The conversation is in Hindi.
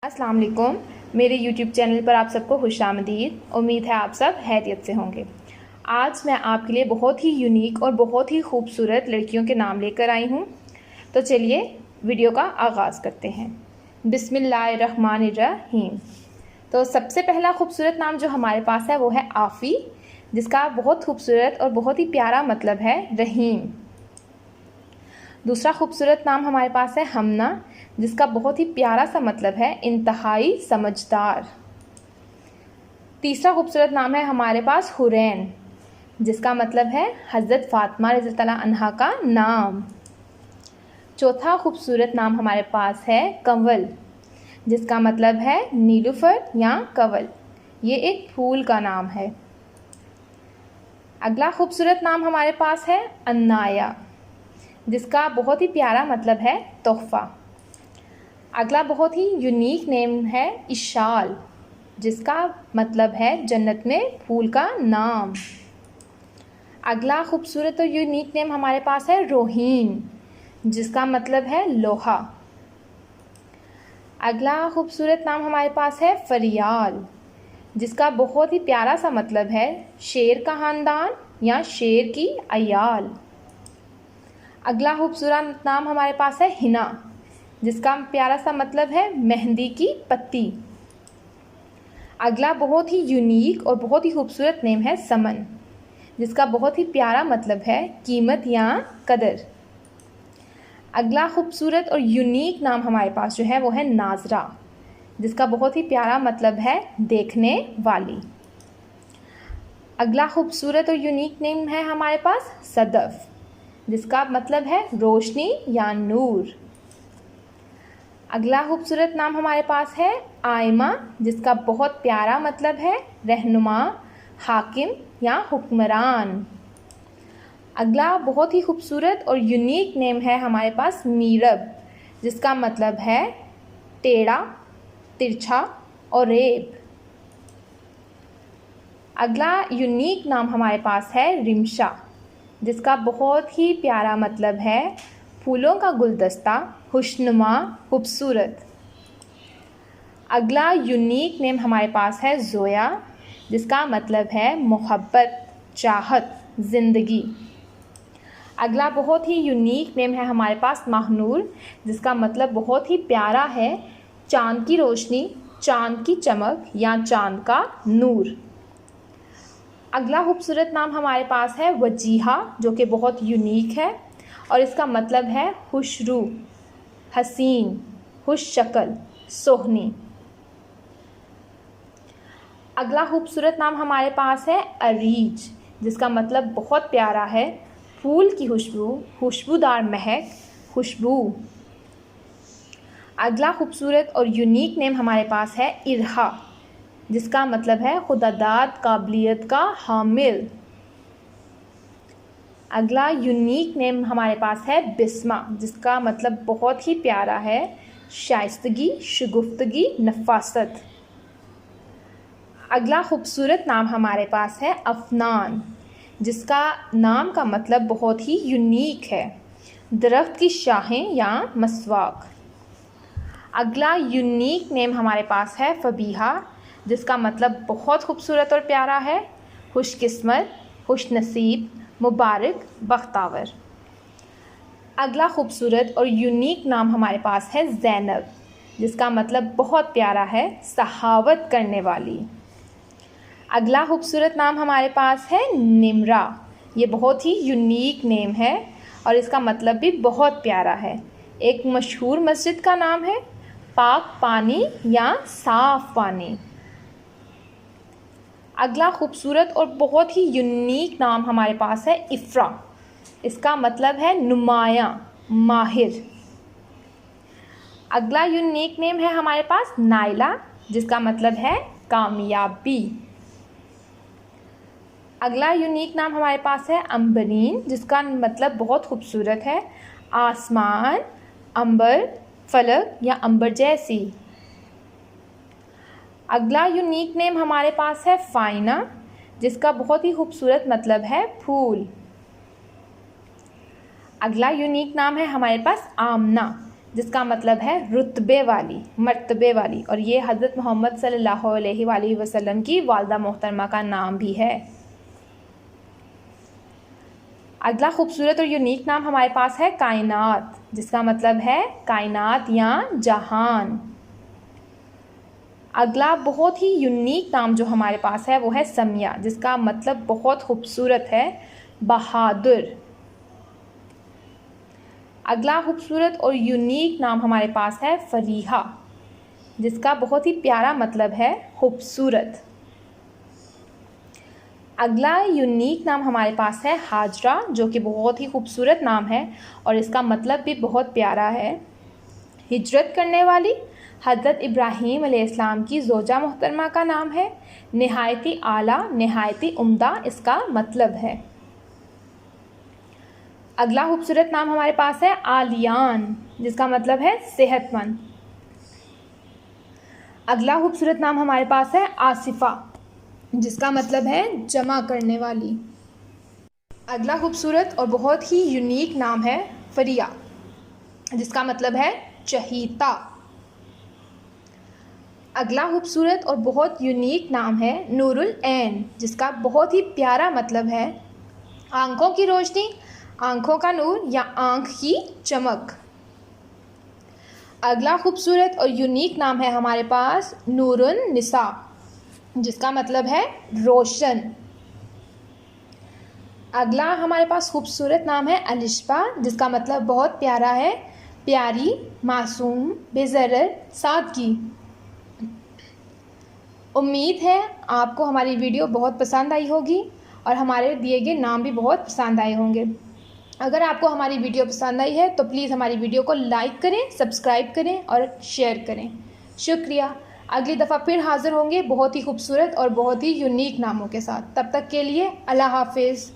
अस्सलाम वालेकुम। मेरे YouTube चैनल पर आप सबको खुशामदीद। उम्मीद है आप सब खैरियत से होंगे। आज मैं आपके लिए बहुत ही यूनिक और बहुत ही खूबसूरत लड़कियों के नाम लेकर आई हूँ। तो चलिए वीडियो का आगाज़ करते हैं। बिस्मिल्लाहिर्रहमानिर्रहीम। तो सबसे पहला खूबसूरत नाम जो हमारे पास है वो है आफ़ी, जिसका बहुत खूबसूरत और बहुत ही प्यारा मतलब है रहीम। दूसरा खूबसूरत नाम हमारे पास है हमना, जिसका बहुत ही प्यारा सा मतलब है इंतहाई समझदार। तीसरा खूबसूरत नाम है हमारे पास हुरैन, जिसका मतलब है हज़रत फ़ातिमा रज़ियल्लाहु अन्हा का नाम। चौथा खूबसूरत नाम हमारे पास है कंवल, जिसका मतलब है नीलूफ़र या कंवल। ये एक फूल का नाम है। अगला खूबसूरत नाम हमारे पास है अन्नाया, जिसका बहुत ही प्यारा मतलब है तोहफ़ा। अगला बहुत ही यूनिक नेम है इशाल, जिसका मतलब है जन्नत में फूल का नाम। अगला खूबसूरत और यूनिक नेम हमारे पास है रोहीन, जिसका मतलब है लोहा। अगला खूबसूरत नाम हमारे पास है फरियाल, जिसका बहुत ही प्यारा सा मतलब है शेर का ख़ानदान या शेर की अयाल। अगला खूबसूरत नाम हमारे पास है हिना, जिसका प्यारा सा मतलब है मेहंदी की पत्ती। अगला बहुत ही यूनिक और बहुत ही खूबसूरत नेम है समन, जिसका बहुत ही प्यारा मतलब है कीमत या कदर। अगला खूबसूरत और यूनिक नाम हमारे पास जो है वो है नाजरा, जिसका बहुत ही प्यारा मतलब है देखने वाली। अगला खूबसूरत और यूनिक नेम है हमारे पास सदफ़, जिसका मतलब है रोशनी या नूर। अगला खूबसूरत नाम हमारे पास है आयमा, जिसका बहुत प्यारा मतलब है रहनुमा, हाकिम या हुक्मरान। अगला बहुत ही खूबसूरत और यूनिक नेम है हमारे पास मीरब, जिसका मतलब है टेढ़ा, तिरछा और रेब। अगला यूनिक नाम हमारे पास है रिमशा, जिसका बहुत ही प्यारा मतलब है फूलों का गुलदस्ता, खुशनुमा, खूबसूरत। अगला यूनिक नेम हमारे पास है ज़ोया, जिसका मतलब है मोहब्बत, चाहत, ज़िंदगी। अगला बहुत ही यूनिक नेम है हमारे पास महनूर, जिसका मतलब बहुत ही प्यारा है चाँद की रोशनी, चाँद की चमक या चाँद का नूर। अगला खूबसूरत नाम हमारे पास है वजीहा, जो कि बहुत यूनिक है और इसका मतलब है खुशरू, हसीन, खुश शक्ल, सोहनी। अगला खूबसूरत नाम हमारे पास है अरीज, जिसका मतलब बहुत प्यारा है फूल की खुशबू, खुशबूदार महक, खुशबू। अगला खूबसूरत और यूनिक नेम हमारे पास है इरहा, जिसका मतलब है खुदादाद काबिलियत का हामिल। अगला यूनिक नेम हमारे पास है बिस्मा, जिसका मतलब बहुत ही प्यारा है शाइस्तगी, शगुफ्तगी, नफासत। अगला खूबसूरत नाम हमारे पास है अफनान, जिसका नाम का मतलब बहुत ही यूनिक है दरख्त की शाखें या मसवाक। अगला यूनिक नेम हमारे पास है फबीहा, जिसका मतलब बहुत खूबसूरत और प्यारा है खुशकिस्मत, खुशनसीब, मुबारक, बख्तावर। अगला खूबसूरत और यूनिक नाम हमारे पास है ज़ैनब, जिसका मतलब बहुत प्यारा है सहावत करने वाली। अगला खूबसूरत नाम हमारे पास है निमरा। ये बहुत ही यूनिक नेम है और इसका मतलब भी बहुत प्यारा है। एक मशहूर मस्जिद का नाम है, पाक पानी या साफ़ पानी। अगला खूबसूरत और बहुत ही यूनिक नाम हमारे पास है इफ़्रा। इसका मतलब है नुमायाँ, माहिर। अगला यूनिक नेम है हमारे पास नाइला, जिसका मतलब है कामयाबी। अगला यूनिक नाम हमारे पास है अंबरीन, जिसका मतलब बहुत खूबसूरत है आसमान, अंबर, फलक या अंबर जैसी। अगला यूनिक नेम हमारे पास है फ़ाइना, जिसका बहुत ही खूबसूरत मतलब है फूल। अगला यूनिक नाम है हमारे पास आमना, जिसका मतलब है रुतबे वाली, मर्तबे वाली, और ये हज़रत मोहम्मद सल्लल्लाहु अलैहि वसल्लम की वालिदा मोहतरमा का नाम भी है। अगला खूबसूरत और यूनिक नाम हमारे पास है कायनात, जिसका मतलब है कायनात या जहान। अगला बहुत ही यूनिक नाम जो हमारे पास है वो है समिया, जिसका मतलब बहुत खूबसूरत है, बहादुर। अगला खूबसूरत और यूनिक नाम हमारे पास है फरीहा, जिसका बहुत ही प्यारा मतलब है खूबसूरत। अगला यूनिक नाम हमारे पास है हाजरा, जो कि बहुत ही खूबसूरत नाम है और इसका मतलब भी बहुत प्यारा है। हिजरत करने वाली, हज़रत इब्राहीम अलैहिस्सलाम की ज़ौजा मोहतरमा का नाम है। नहायती आला, नहायती उम्दा इसका मतलब है। अगला खूबसूरत नाम हमारे पास है आलियान, जिसका मतलब है सेहतमंद। अगला खूबसूरत नाम हमारे पास है आसिफ़ा, जिसका मतलब है जमा करने वाली। अगला खूबसूरत और बहुत ही यूनिक नाम है फरिया, जिसका मतलब है चहीता। अगला खूबसूरत और बहुत यूनिक नाम है नूरुल ऐन, जिसका बहुत ही प्यारा मतलब है आँखों की रोशनी, आँखों का नूर या आँख की चमक। अगला खूबसूरत और यूनिक नाम है हमारे पास नूरुन निसा, जिसका मतलब है रोशन। अगला हमारे पास खूबसूरत नाम है अलिशबा, जिसका मतलब बहुत प्यारा है, प्यारी, मासूम, बेज़रर, सादगी। उम्मीद है आपको हमारी वीडियो बहुत पसंद आई होगी और हमारे दिए गए नाम भी बहुत पसंद आए होंगे। अगर आपको हमारी वीडियो पसंद आई है तो प्लीज़ हमारी वीडियो को लाइक करें, सब्सक्राइब करें और शेयर करें। शुक्रिया। अगली दफ़ा फिर हाज़िर होंगे बहुत ही खूबसूरत और बहुत ही यूनिक नामों के साथ। तब तक के लिए अल्लाह हाफिज़।